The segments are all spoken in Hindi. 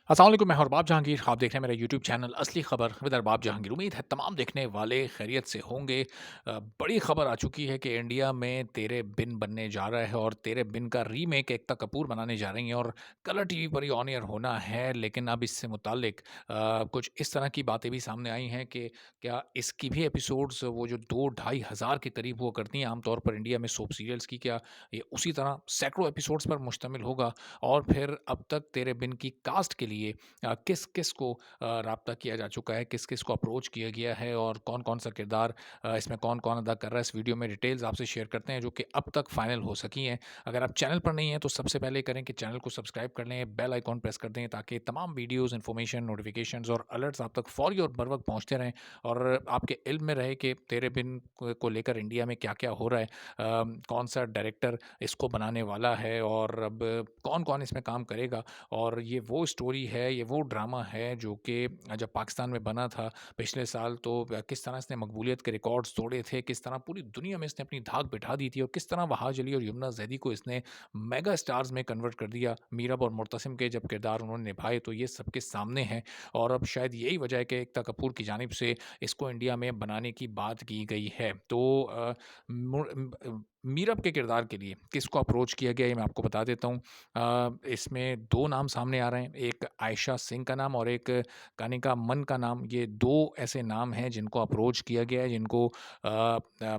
अस्सलाम वालेकुम, मैं हूं अरबाब जहांगीर। आप देख रहे हैं मेरा यूट्यूब चैनल असली खबर विद अरबाब जहांगीर। उम्मीद है तमाम देखने वाले खैरियत से होंगे। बड़ी खबर आ चुकी है कि इंडिया में तेरे बिन बनने जा रहा है और तेरे बिन का रीमेक एकता कपूर बनाने जा रही हैं और कलर टीवी पर ही ऑन एयर होना है। लेकिन अब इससे मुतालिक कुछ इस तरह की बातें भी सामने आई हैं कि क्या इसकी भी एपिसोड्स वो जो 2-2,5 हज़ार के करीब हुआ करती हैं आमतौर पर इंडिया में सोप सीरियल्स की, क्या ये उसी तरह सैकड़ों एपिसोड्स पर मुश्तमिल होगा? और फिर अब तक तेरे बिन की कास्ट के लिए किस-किस को राब्ता किया जा चुका है, किस-किस को अप्रोच किया गया है और कौन-कौन सा किरदार इसमें कौन-कौन अदा कर रहा है, इस वीडियो में डिटेल्स आपसे शेयर करते हैं जो कि अब तक फाइनल हो सकी हैं। अगर आप चैनल पर नहीं हैं तो सबसे पहले करें कि चैनल को सब्सक्राइब कर लें, बेल आइकॉन प्रेस कर दें ताकि तमाम वीडियोज़, इन्फॉर्मेशन, नोटिफ़िकेशंस और अलर्ट्स आप तक फ़ौरी और बर वक़्त पहुँचते रहें और आपके इल्म में रहे कि तेरे बिन को लेकर इंडिया में क्या-क्या हो रहा है। कौन-सा डायरेक्टर इसको बनाने वाला है और अब कौन-कौन इसमें काम करेगा। और ये वो स्टोरी है, ये वो ड्रामा है जो कि जब पाकिस्तान में बना था पिछले साल तो किस तरह इसने मकबूलियत के रिकॉर्ड्स तोड़े थे, किस तरह पूरी दुनिया में इसने अपनी धाक बिठा दी थी और किस तरह वहाज अली और यमुना ज़ैदी को इसने मेगा स्टार्स में कन्वर्ट कर दिया। मीरब और मुर्तसिम के जब किरदार उन्होंने निभाए तो ये सबके सामने है और अब शायद यही वजह है कि एकता कपूर की जानिब से इसको इंडिया में बनाने की बात की गई है। तो मीरब के किरदार के लिए किसको अप्रोच किया गया, ये मैं आपको बता देता हूँ। इसमें 2 नाम सामने आ रहे हैं, एक आयशा सिंह का नाम और एक कानिका मन का नाम। ये 2 ऐसे नाम हैं जिनको अप्रोच किया गया है, जिनको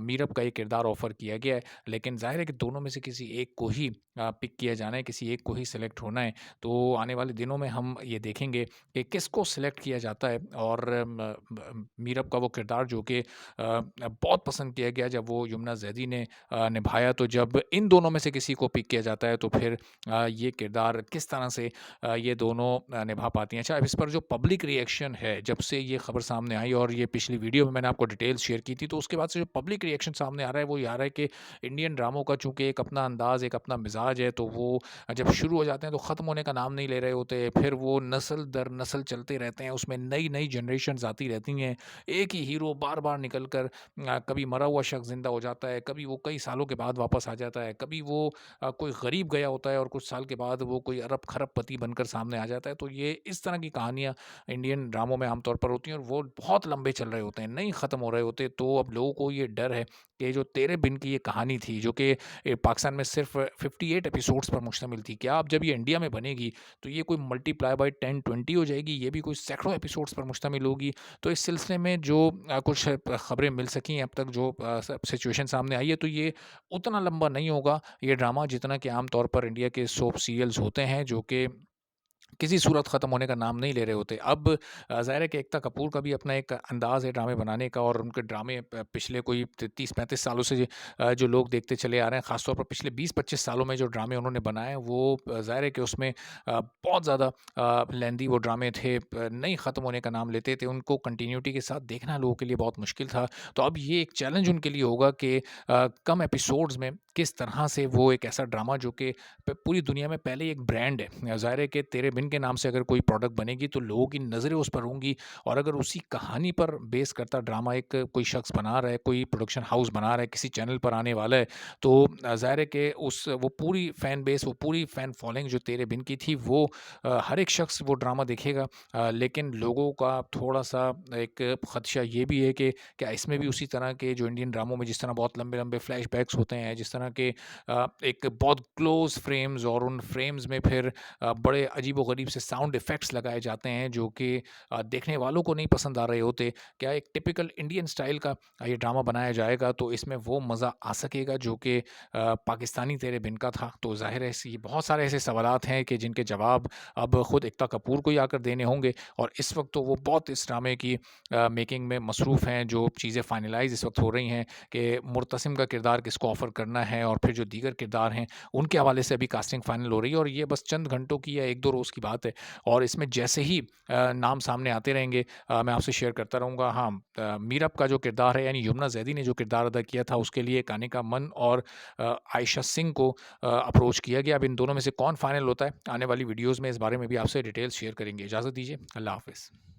मीरब का ये किरदार ऑफ़र किया गया है। लेकिन ज़ाहिर है कि दोनों में से किसी एक को ही पिक किया जाना है, किसी एक को ही सेलेक्ट होना है। तो आने वाले दिनों में हम ये देखेंगे कि किसको सेलेक्ट किया जाता है और मीरब का वो किरदार जो कि बहुत पसंद किया गया जब वो यमुना ज़ैदी ने निभाया, तो जब इन दोनों में से किसी को पिक किया जाता है तो फिर ये किरदार किस तरह से ये दोनों निभा पाती हैं। अच्छा, अब इस पर जो पब्लिक रिएक्शन है, जब से ये खबर सामने आई और ये पिछली वीडियो में मैंने आपको डिटेल्स शेयर की थी, तो उसके बाद से जो पब्लिक रिएक्शन सामने आ रहा है, वो ये आ रहा है कि इंडियन ड्रामों का चूँकि एक अपना अंदाज़, एक अपना मिज़ाज है, तो वो जब शुरू हो जाते हैं तो ख़त्म होने का नाम नहीं ले रहे होते। फिर वो नस्ल दर नस्ल चलते रहते हैं, उसमें नई-नई जनरेशन्स आती रहती हैं। एक ही हीरो बार-बार निकल कर कभी मरा हुआ शख्स ज़िंदा हो जाता है, कभी वो कई सालों के बाद वापस आ जाता है, कभी वो कोई गरीब गया होता है और कुछ साल के बाद वो कोई अरब-खरबपति बनकर सामने आ जाता है। तो ये इस तरह की कहानियाँ इंडियन ड्रामों में आमतौर पर होती हैं और वो बहुत लंबे चल रहे होते हैं, नहीं ख़त्म हो रहे होते। तो अब लोगों को ये डर है कि जो तेरे बिन की ये कहानी थी, जो कि पाकिस्तान में सिर्फ़ 58 एपिसोड्स पर मुश्तमिल थी, क्या अब जब ये इंडिया में बनेगी, तो ये कोई मल्टीप्लाई बाय 10-20 हो जाएगी? ये भी कोई सैकड़ों एपिसोड्स पर मुश्तमिल होगी? तो इस सिलसिले में जो कुछ खबरें मिल सकी हैं अब तक, जो सिचुएशन सामने आई है, तो ये उतना लंबा नहीं होगा ये ड्रामा जितना कि आम तौर पर इंडिया के सोप सीरियल्स होते हैं जो कि किसी सूरत ख़त्म होने का नाम नहीं ले रहे होते। अब ज़ाहिर है कि एकता कपूर का भी अपना एक अंदाज़ है ड्रामे बनाने का और उनके ड्रामे पिछले कोई त 30-35 सालों से जो लोग देखते चले आ रहे हैं, ख़ास तौर पर पिछले 20-25 सालों में जो ड्रामे उन्होंने बनाए हैं, वो ज़ाहिर है कि उसमें बहुत ज़्यादा लेंदी वो ड्रामे थे, नहीं ख़त्म होने का नाम लेते थे। उनको कंटिन्यूटी के साथ देखना लोगों के लिए बहुत मुश्किल था। तो अब ये एक चैलेंज उनके लिए होगा कि कम एपिसोड्स में किस तरह से वो एक ऐसा ड्रामा जो कि पूरी दुनिया में पहले ही एक ब्रांड है। ज़ाहिर है कि तेरे बिन के नाम से अगर कोई प्रोडक्ट बनेगी तो लोगों की नज़रें उस पर होंगी और अगर उसी कहानी पर बेस करता ड्रामा एक कोई शख्स बना रहा है, कोई प्रोडक्शन हाउस बना रहा है, किसी चैनल पर आने वाला है, तो ज़ाहिर है कि उस वो पूरी फ़ैन बेस, वो पूरी फ़ैन फॉलोइंग जो तेरे बिन की थी, वो हर एक शख्स वो ड्रामा देखेगा। लेकिन लोगों का थोड़ा-सा एक ख़दशा ये भी है कि क्या इसमें भी उसी तरह के जो इंडियन ड्रामों में जिस तरह बहुत लंबे-लंबे फ्लैशबैक्स होते हैं, जिस तरह के एक बहुत क्लोज़ फ्रेम्स और उन फ्रेम्स में फिर बड़े अजीबो-गरीब से साउंड इफ़ेक्ट्स लगाए जाते हैं जो कि देखने वालों को नहीं पसंद आ रहे होते। क्या एक टिपिकल इंडियन स्टाइल का ये ड्रामा बनाया जाएगा तो इसमें वो मज़ा आ सकेगा जो कि पाकिस्तानी तेरे बिन का था? तो ज़ाहिर है ऐसी बहुत सारे ऐसे सवालात हैं कि जिनके जवाब अब खुद एकता कपूर को ही आकर देने होंगे और इस वक़्त तो वो बहुत इस ड्रामे की मेकिंग में मसरूफ़ हैं। जो चीज़ें फाइनलाइज़ इस वक़्त हो रही हैं कि मुर्तसिम का किरदार किसको ऑफ़र करना है और फिर जो दीगर किरदार हैं, उनके हवाले से अभी कास्टिंग फाइनल हो रही है और ये बस चंद घंटों की या 1-2 रोज़ की बात है और इसमें जैसे ही नाम सामने आते रहेंगे मैं आपसे शेयर करता रहूँगा। हाँ, मीरब का जो किरदार है यानी यमुना ज़ैदी ने जो किरदार अदा किया था उसके लिए कानिका मन और आयशा सिंह को अप्रोच किया गया। अब इन दोनों में से कौन फाइनल होता है, आने वाली वीडियोज़ में इस बारे में भी आपसे डिटेल्स शेयर करेंगे। इजाज़त दीजिए। अल्लाह हाफ़िज़।